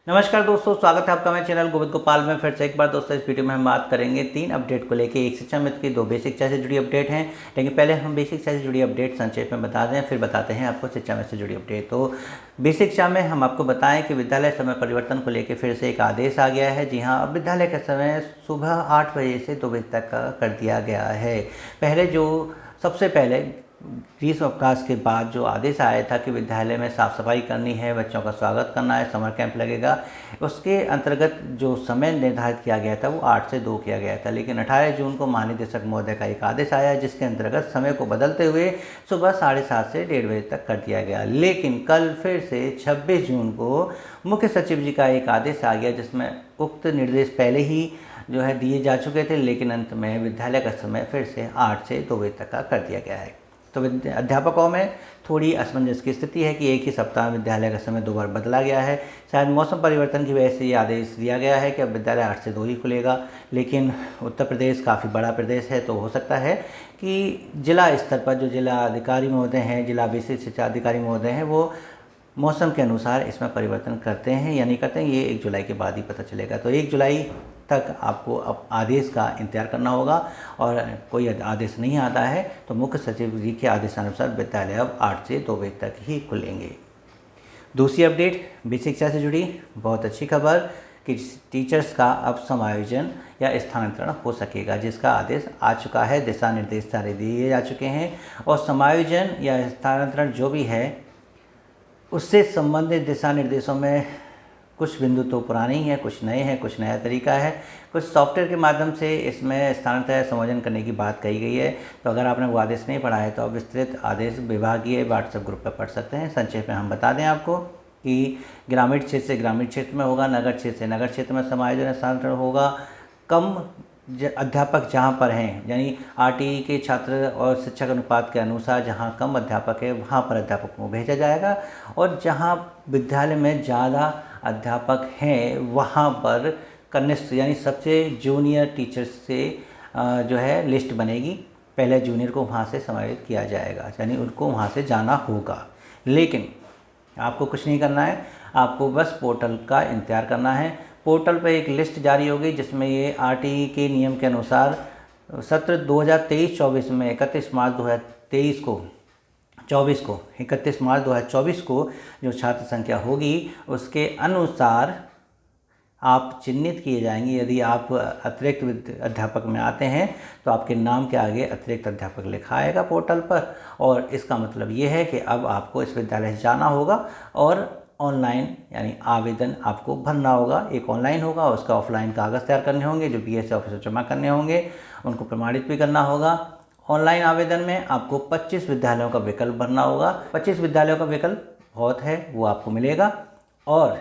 नमस्कार दोस्तों, स्वागत है आपका मेरे चैनल गोविंद गोपाल में। फिर से एक बार दोस्तों इस वीडियो में हम बात करेंगे 3 अपडेट को लेके। एक शिक्षा मित्र की 2 बेसिक शिक्षा से जुड़ी अपडेट हैं, लेकिन पहले हम बेसिक शिक्षा से जुड़ी अपडेट संक्षेप में बता दें, फिर बताते हैं आपको शिक्षा मित्र से जुड़ी अपडेट। तो बेसिक शिक्षा में हम आपको बताएं कि विद्यालय समय परिवर्तन को लेकर फिर से एक आदेश आ गया है। जी हाँ, अब विद्यालय का समय सुबह 8 बजे से 2 बजे तक का कर दिया गया है। पहले जो सबसे पहले ग्रीष्म अवकाश के बाद जो आदेश आया था कि विद्यालय में साफ़ सफाई करनी है, बच्चों का स्वागत करना है, समर कैंप लगेगा, उसके अंतर्गत जो समय निर्धारित किया गया था वो 8 से 2 किया गया था। लेकिन 18 जून को महानिदेशक महोदय का एक आदेश आया जिसके अंतर्गत समय को बदलते हुए सुबह 7:30 से 1:30 बजे तक कर दिया गया। लेकिन कल फिर से 26 जून को मुख्य सचिव जी का एक आदेश आ गया जिसमें उक्त निर्देश पहले ही जो है दिए जा चुके थे, लेकिन अंत में विद्यालय का समय फिर से 8 से 2 बजे तक का कर दिया गया है। तो अध्यापकों में थोड़ी असमंजस की स्थिति है कि एक ही सप्ताह में विद्यालय का समय 2 बार बदला गया है। शायद मौसम परिवर्तन की वजह से ये आदेश दिया गया है कि अब विद्यालय 8 से 2 ही खुलेगा। लेकिन उत्तर प्रदेश काफ़ी बड़ा प्रदेश है, तो हो सकता है कि जिला स्तर पर जो जिला अधिकारी महोदय हैं, जिला बेसिक शिक्षा अधिकारी महोदय हैं, वो मौसम के अनुसार इसमें परिवर्तन करते हैं या नहीं करते हैं, ये 1 जुलाई के बाद ही पता चलेगा। तो 1 जुलाई तक आपको अब आदेश का इंतज़ार करना होगा, और कोई आदेश नहीं आता है तो मुख्य सचिव जी के आदेशानुसार विद्यालय अब 8 से 2 बजे तक ही खुलेंगे। दूसरी अपडेट बेसिक शिक्षा से जुड़ी बहुत अच्छी खबर कि टीचर्स का अब समायोजन या स्थानांतरण हो सकेगा, जिसका आदेश आ चुका है। दिशा निर्देश सारे दिए जा चुके हैं, और समायोजन या स्थानांतरण जो भी है उससे संबंधित दिशा निर्देशों में कुछ बिंदु तो पुराने ही हैं, कुछ नए हैं, कुछ नया तरीका है, कुछ सॉफ्टवेयर के माध्यम से इसमें स्थानांतरण समायोजन करने की बात कही गई है। तो अगर आपने वो आदेश नहीं पढ़ा है तो आप विस्तृत आदेश विभागीय व्हाट्सएप ग्रुप पर पढ़ सकते हैं। संक्षेप में हम बता दें आपको कि ग्रामीण क्षेत्र से ग्रामीण क्षेत्र में होगा, नगर क्षेत्र से नगर क्षेत्र में समायोजन स्थानांतरण होगा। कम अध्यापक जहाँ पर हैं, यानी आरटीई के छात्र और शिक्षक अनुपात के अनुसार जहाँ कम अध्यापक है वहाँ पर अध्यापकों को भेजा जाएगा, और जहाँ विद्यालय में ज़्यादा अध्यापक हैं वहाँ पर कनिष्ठ यानी सबसे जूनियर टीचर्स से जो है लिस्ट बनेगी। पहले जूनियर को वहाँ से समायोजित किया जाएगा, यानी उनको वहाँ से जाना होगा। लेकिन आपको कुछ नहीं करना है, आपको बस पोर्टल का इंतज़ार करना है। पोर्टल पर एक लिस्ट जारी होगी जिसमें ये आरटीई के नियम के अनुसार सत्र 2023-24 में 31 मार्च 2023 को 31 मार्च 2024 को जो छात्र संख्या होगी उसके अनुसार आप चिन्हित किए जाएंगे। यदि आप अतिरिक्त अध्यापक में आते हैं तो आपके नाम के आगे अतिरिक्त अध्यापक लिखा आएगा पोर्टल पर, और इसका मतलब ये है कि अब आपको इस विद्यालय से जाना होगा और ऑनलाइन यानी आवेदन आपको भरना होगा। एक ऑनलाइन होगा, उसका ऑफलाइन कागज़ तैयार करने होंगे जो बीएससी ऑफिस में जमा करने होंगे, उनको प्रमाणित भी करना होगा। ऑनलाइन आवेदन में आपको 25 विद्यालयों का विकल्प भरना होगा। 25 विद्यालयों का विकल्प बहुत है, वो आपको मिलेगा। और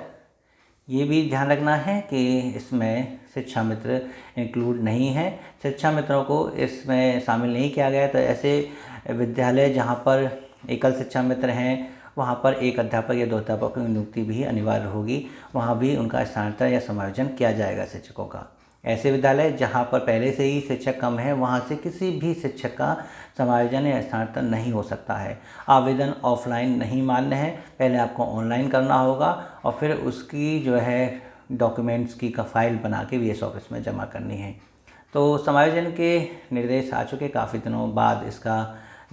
ये भी ध्यान रखना है कि इसमें शिक्षा मित्र इंक्लूड नहीं है, शिक्षा मित्रों को इसमें शामिल नहीं किया गया। तो ऐसे विद्यालय जहाँ पर एकल शिक्षा मित्र हैं वहाँ पर एक अध्यापक या 2 अध्यापकों की नियुक्ति भी अनिवार्य होगी, वहाँ भी उनका स्थानांतरण या समायोजन किया जाएगा शिक्षकों का। ऐसे विद्यालय जहाँ पर पहले से ही शिक्षक कम है वहाँ से किसी भी शिक्षक का समायोजन या स्थानांतरण नहीं हो सकता है। आवेदन ऑफलाइन नहीं मान्य है, पहले आपको ऑनलाइन करना होगा और फिर उसकी जो है डॉक्यूमेंट्स की का फाइल बना के बीएससी ऑफिस में जमा करनी है। तो समायोजन के निर्देश आ चुके, काफ़ी दिनों बाद इसका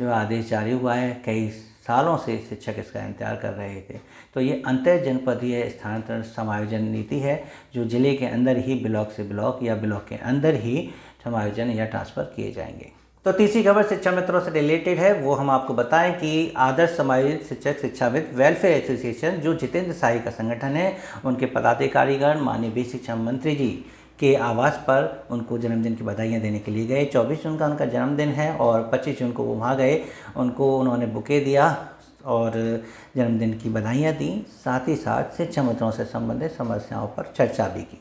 जो आदेश जारी हुआ है। कई सालों से शिक्षक इसका इंतजार कर रहे थे। तो ये अंतर जनपदीय स्थानांतरण समायोजन नीति है जो जिले के अंदर ही ब्लॉक से ब्लॉक या ब्लॉक के अंदर ही समायोजन या ट्रांसफ़र किए जाएंगे। तो तीसरी खबर शिक्षा मित्रों से रिलेटेड है, वो हम आपको बताएं कि आदर्श समायोजित शिक्षक शिक्षाविद वेलफेयर एसोसिएशन जो जितेंद्र शाही का संगठन है, उनके पदाधिकारीगण माननीय बेसिक शिक्षा मंत्री जी के आवास पर उनको जन्मदिन की बधाइयाँ देने के लिए गए। 24 जून का उनका जन्मदिन है और 25 जून को वो वहाँ गए, उनको उन्होंने बुके दिया और जन्मदिन की बधाइयाँ दी। साथ ही साथ शिक्षा मित्रों से संबंधित समस्याओं पर चर्चा भी की।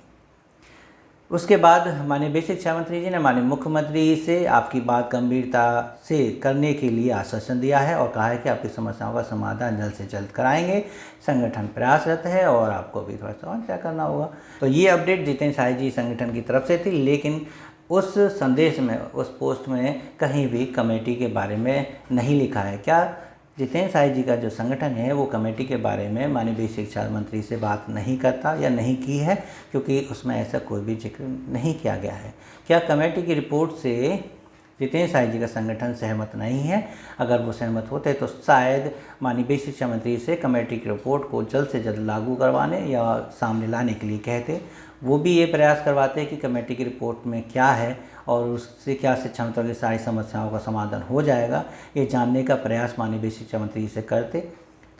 उसके बाद माननीय बेसिक शिक्षा मंत्री जी ने माननीय मुख्यमंत्री से आपकी बात गंभीरता से करने के लिए आश्वासन दिया है और कहा है कि आपकी समस्याओं का समाधान जल्द से जल्द कराएंगे। संगठन प्रयासरत है और आपको भी थोड़ा सा क्या करना होगा। तो ये अपडेट जितेंद्र शाही जी संगठन की तरफ से थी, लेकिन उस संदेश में, उस पोस्ट में कहीं भी कमेटी के बारे में नहीं लिखा है। क्या जितेंद्र साय जी का जो संगठन है वो कमेटी के बारे में माननीय शिक्षा मंत्री से बात नहीं करता या नहीं की है, क्योंकि उसमें ऐसा कोई भी जिक्र नहीं किया गया है। क्या कमेटी की रिपोर्ट से जितेंद्र साय जी का संगठन सहमत नहीं है? अगर वो सहमत होते तो शायद माननीय शिक्षा मंत्री से कमेटी की रिपोर्ट को जल्द से जल्द लागू करवाने या सामने लाने के लिए कहते। वो भी ये प्रयास करवाते कि कमेटी की रिपोर्ट में क्या है और उससे क्या शिक्षा मंत्री की सारी समस्याओं का समाधान हो जाएगा, ये जानने का प्रयास माननीय शिक्षा मंत्री से करते।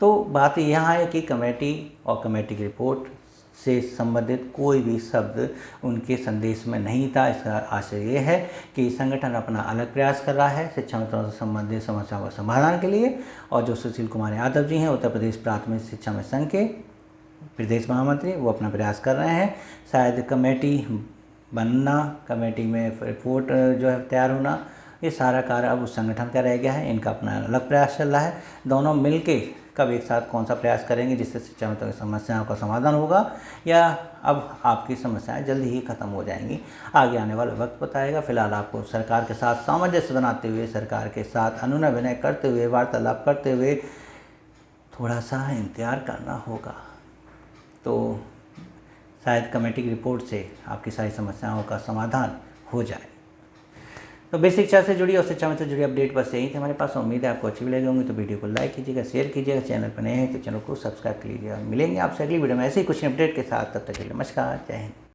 तो बात यहाँ है कि कमेटी और कमेटी की रिपोर्ट से संबंधित कोई भी शब्द उनके संदेश में नहीं था। इसका आशय ये है कि संगठन अपना अलग प्रयास कर रहा है शिक्षा मंत्रालय से संबंधित समस्याओं का समाधान के लिए, और जो सुशील कुमार यादव जी हैं उत्तर प्रदेश प्राथमिक शिक्षा में संघ के प्रदेश महामंत्री, वो अपना प्रयास कर रहे हैं। शायद कमेटी बनना, कमेटी में रिपोर्ट जो है तैयार होना, ये सारा कार्य अब उस संगठन का रह गया है। इनका अपना अलग प्रयास चल रहा है। दोनों मिलके कब एक साथ कौन सा प्रयास करेंगे जिससे शिक्षा में की समस्याओं का समाधान होगा, या अब आपकी समस्याएं जल्दी ही खत्म हो जाएंगी, आगे आने वाला वक्त बताएगा। फिलहाल आपको सरकार के साथ सामंजस्य बनाते हुए, सरकार के साथ अनुनय विनय करते हुए, वार्तालाप करते हुए थोड़ा सा इंतजार करना होगा। तो शायद कमेटी की रिपोर्ट से आपकी सारी समस्याओं का समाधान हो जाए। तो बेसिक शिक्षा से जुड़ी और शिक्षा में से जुड़ी अपडेट बस यही थे हमारे पास। उम्मीद है आपको अच्छी भी लगी होंगी। तो वीडियो को लाइक कीजिएगा, शेयर कीजिएगा, चैनल पर नए हैं तो चैनल को सब्सक्राइब कीजिएगा। मिलेंगे आपसे अगली वीडियो में ऐसे ही कुछ अपडेट के साथ। तब तक के लिए नमस्कार, जय हिंद।